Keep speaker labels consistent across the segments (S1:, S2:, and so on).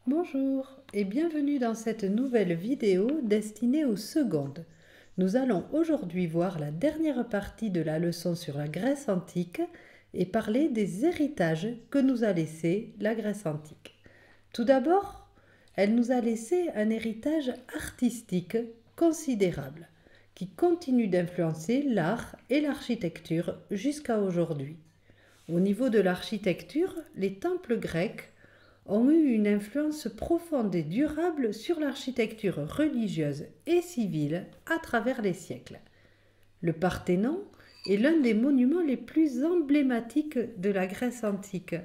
S1: Bonjour et bienvenue dans cette nouvelle vidéo destinée aux secondes. Nous allons aujourd'hui voir la dernière partie de la leçon sur la Grèce antique et parler des héritages que nous a laissés la Grèce antique. Tout d'abord, elle nous a laissé un héritage artistique considérable qui continue d'influencer l'art et l'architecture jusqu'à aujourd'hui. Au niveau de l'architecture, les temples grecs ont eu une influence profonde et durable sur l'architecture religieuse et civile à travers les siècles. Le Parthénon est l'un des monuments les plus emblématiques de la Grèce antique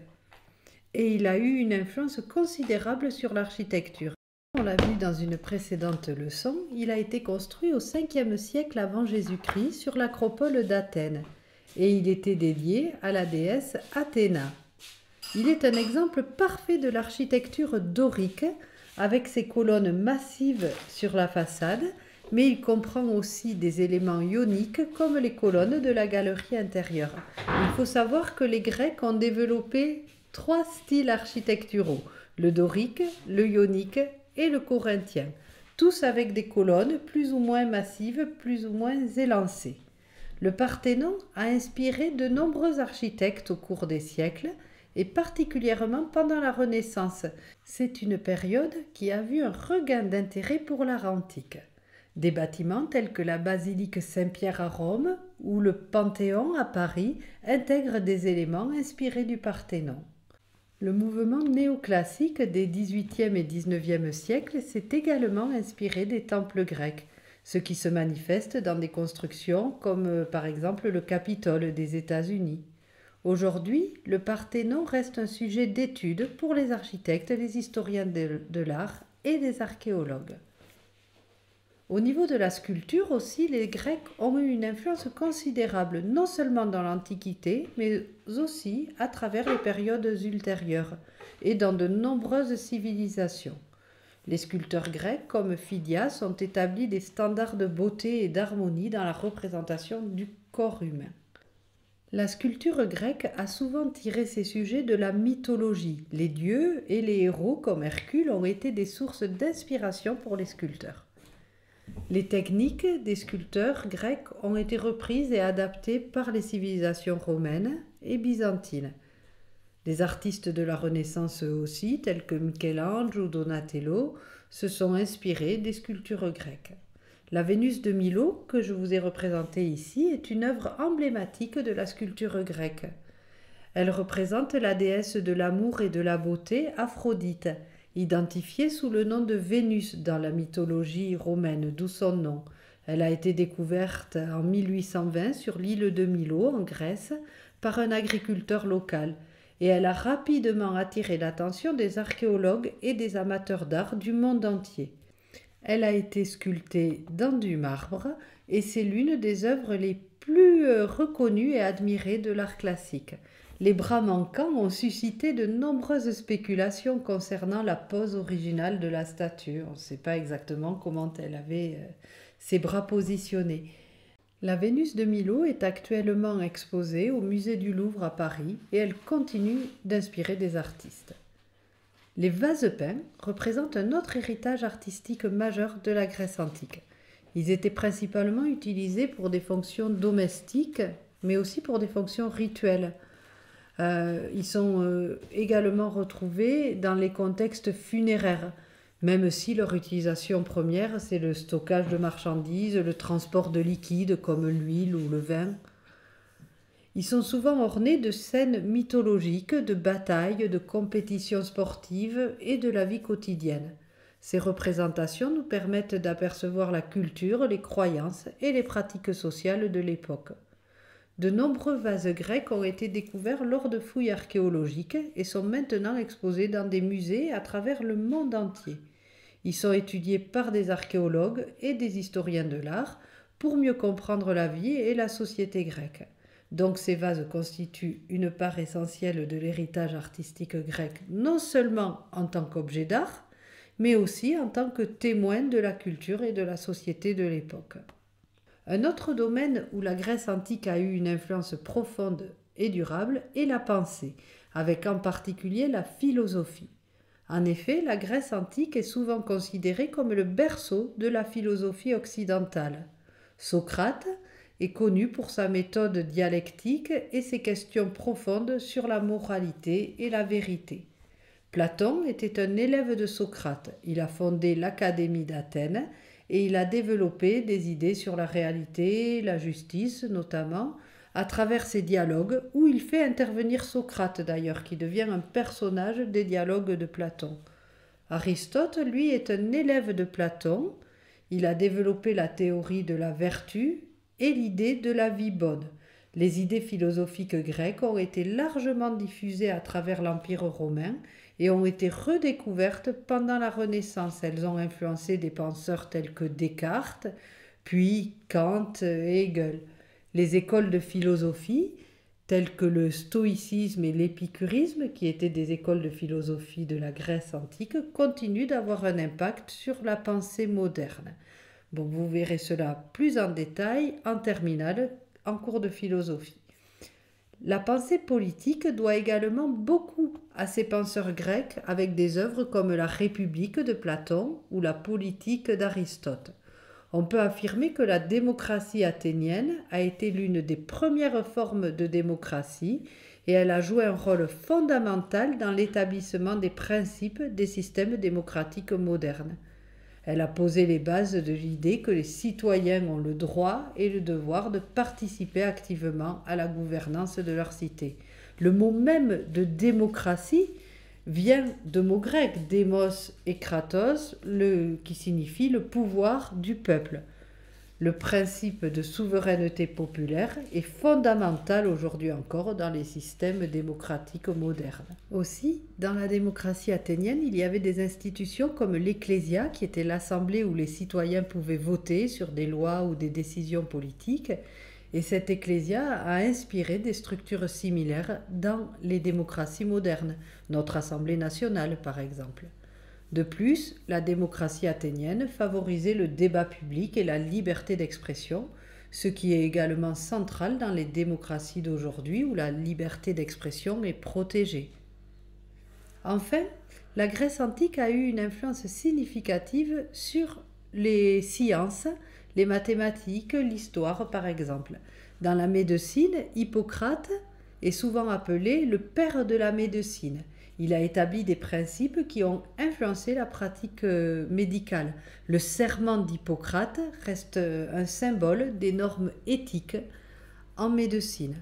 S1: et il a eu une influence considérable sur l'architecture. On l'a vu dans une précédente leçon, il a été construit au 5e siècle avant Jésus-Christ sur l'acropole d'Athènes et il était dédié à la déesse Athéna. Il est un exemple parfait de l'architecture dorique avec ses colonnes massives sur la façade, mais il comprend aussi des éléments ioniques comme les colonnes de la galerie intérieure. Il faut savoir que les Grecs ont développé 3 styles architecturaux, le dorique, le ionique et le corinthien, tous avec des colonnes plus ou moins massives, plus ou moins élancées. Le Parthénon a inspiré de nombreux architectes au cours des siècles, et particulièrement pendant la Renaissance. C'est une période qui a vu un regain d'intérêt pour l'art antique. Des bâtiments tels que la basilique Saint-Pierre à Rome ou le Panthéon à Paris intègrent des éléments inspirés du Parthénon. Le mouvement néoclassique des XVIIIe et XIXe siècles s'est également inspiré des temples grecs, ce qui se manifeste dans des constructions comme par exemple le Capitole des États-Unis. Aujourd'hui, le Parthénon reste un sujet d'étude pour les architectes, les historiens de l'art et les archéologues. Au niveau de la sculpture aussi, les Grecs ont eu une influence considérable, non seulement dans l'Antiquité, mais aussi à travers les périodes ultérieures et dans de nombreuses civilisations. Les sculpteurs grecs comme Phidias ont établi des standards de beauté et d'harmonie dans la représentation du corps humain. La sculpture grecque a souvent tiré ses sujets de la mythologie. Les dieux et les héros comme Hercule ont été des sources d'inspiration pour les sculpteurs. Les techniques des sculpteurs grecs ont été reprises et adaptées par les civilisations romaines et byzantines. Les artistes de la Renaissance eux aussi, tels que Michel-Ange ou Donatello, se sont inspirés des sculptures grecques. La Vénus de Milo, que je vous ai représentée ici, est une œuvre emblématique de la sculpture grecque. Elle représente la déesse de l'amour et de la beauté, Aphrodite, identifiée sous le nom de Vénus dans la mythologie romaine, d'où son nom. Elle a été découverte en 1820 sur l'île de Milo, en Grèce, par un agriculteur local, et elle a rapidement attiré l'attention des archéologues et des amateurs d'art du monde entier. Elle a été sculptée dans du marbre et c'est l'une des œuvres les plus reconnues et admirées de l'art classique. Les bras manquants ont suscité de nombreuses spéculations concernant la pose originale de la statue. On ne sait pas exactement comment elle avait ses bras positionnés. La Vénus de Milo est actuellement exposée au musée du Louvre à Paris et elle continue d'inspirer des artistes. Les vases peints représentent un autre héritage artistique majeur de la Grèce antique. Ils étaient principalement utilisés pour des fonctions domestiques, mais aussi pour des fonctions rituelles. Ils sont également retrouvés dans les contextes funéraires, même si leur utilisation première, c'est le stockage de marchandises, le transport de liquides comme l'huile ou le vin. Ils sont souvent ornés de scènes mythologiques, de batailles, de compétitions sportives et de la vie quotidienne. Ces représentations nous permettent d'apercevoir la culture, les croyances et les pratiques sociales de l'époque. De nombreux vases grecs ont été découverts lors de fouilles archéologiques et sont maintenant exposés dans des musées à travers le monde entier. Ils sont étudiés par des archéologues et des historiens de l'art pour mieux comprendre la vie et la société grecque. Donc ces vases constituent une part essentielle de l'héritage artistique grec, non seulement en tant qu'objet d'art, mais aussi en tant que témoin de la culture et de la société de l'époque. Un autre domaine où la Grèce antique a eu une influence profonde et durable est la pensée, avec en particulier la philosophie. En effet, la Grèce antique est souvent considérée comme le berceau de la philosophie occidentale. Socrate est connu pour sa méthode dialectique et ses questions profondes sur la moralité et la vérité. Platon était un élève de Socrate. Il a fondé l'Académie d'Athènes et il a développé des idées sur la réalité, la justice notamment, à travers ses dialogues où il fait intervenir Socrate d'ailleurs, qui devient un personnage des dialogues de Platon. Aristote, lui, est un élève de Platon. Il a développé la théorie de la vertu et l'idée de la vie bonne. Les idées philosophiques grecques ont été largement diffusées à travers l'Empire romain et ont été redécouvertes pendant la Renaissance. Elles ont influencé des penseurs tels que Descartes, puis Kant et Hegel. Les écoles de philosophie, telles que le stoïcisme et l'épicurisme, qui étaient des écoles de philosophie de la Grèce antique, continuent d'avoir un impact sur la pensée moderne. Bon, vous verrez cela plus en détail en terminale, en cours de philosophie. La pensée politique doit également beaucoup à ces penseurs grecs avec des œuvres comme la République de Platon ou la Politique d'Aristote. On peut affirmer que la démocratie athénienne a été l'une des premières formes de démocratie et elle a joué un rôle fondamental dans l'établissement des principes des systèmes démocratiques modernes. Elle a posé les bases de l'idée que les citoyens ont le droit et le devoir de participer activement à la gouvernance de leur cité. Le mot même de démocratie vient de mots grecs, démos et kratos, qui signifie le pouvoir du peuple. Le principe de souveraineté populaire est fondamental aujourd'hui encore dans les systèmes démocratiques modernes. Aussi, dans la démocratie athénienne, il y avait des institutions comme l'Ecclésia, qui était l'assemblée où les citoyens pouvaient voter sur des lois ou des décisions politiques, et cette Ecclésia a inspiré des structures similaires dans les démocraties modernes, notre Assemblée nationale par exemple. De plus, la démocratie athénienne favorisait le débat public et la liberté d'expression, ce qui est également central dans les démocraties d'aujourd'hui où la liberté d'expression est protégée. Enfin, la Grèce antique a eu une influence significative sur les sciences, les mathématiques, l'histoire par exemple. Dans la médecine, Hippocrate est souvent appelé le père de la médecine. Il a établi des principes qui ont influencé la pratique médicale. Le serment d'Hippocrate reste un symbole des normes éthiques en médecine.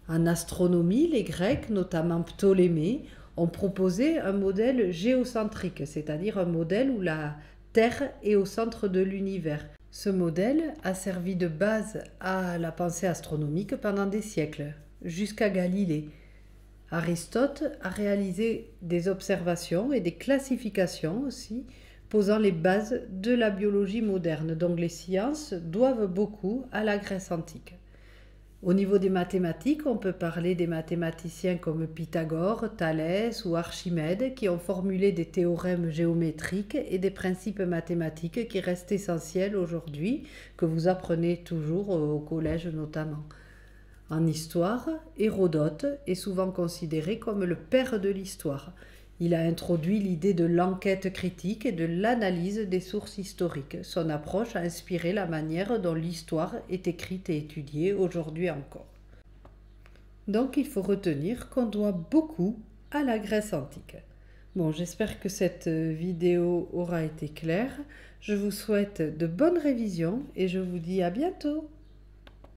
S1: En astronomie, les Grecs, notamment Ptolémée, ont proposé un modèle géocentrique, c'est-à-dire un modèle où la Terre est au centre de l'univers. Ce modèle a servi de base à la pensée astronomique pendant des siècles, jusqu'à Galilée. Aristote a réalisé des observations et des classifications aussi, posant les bases de la biologie moderne. Donc les sciences doivent beaucoup à la Grèce antique. Au niveau des mathématiques, on peut parler des mathématiciens comme Pythagore, Thalès ou Archimède qui ont formulé des théorèmes géométriques et des principes mathématiques qui restent essentiels aujourd'hui, que vous apprenez toujours au collège notamment. En histoire, Hérodote est souvent considéré comme le père de l'histoire. Il a introduit l'idée de l'enquête critique et de l'analyse des sources historiques. Son approche a inspiré la manière dont l'histoire est écrite et étudiée aujourd'hui encore. Donc il faut retenir qu'on doit beaucoup à la Grèce antique. Bon, j'espère que cette vidéo aura été claire. Je vous souhaite de bonnes révisions et je vous dis à bientôt.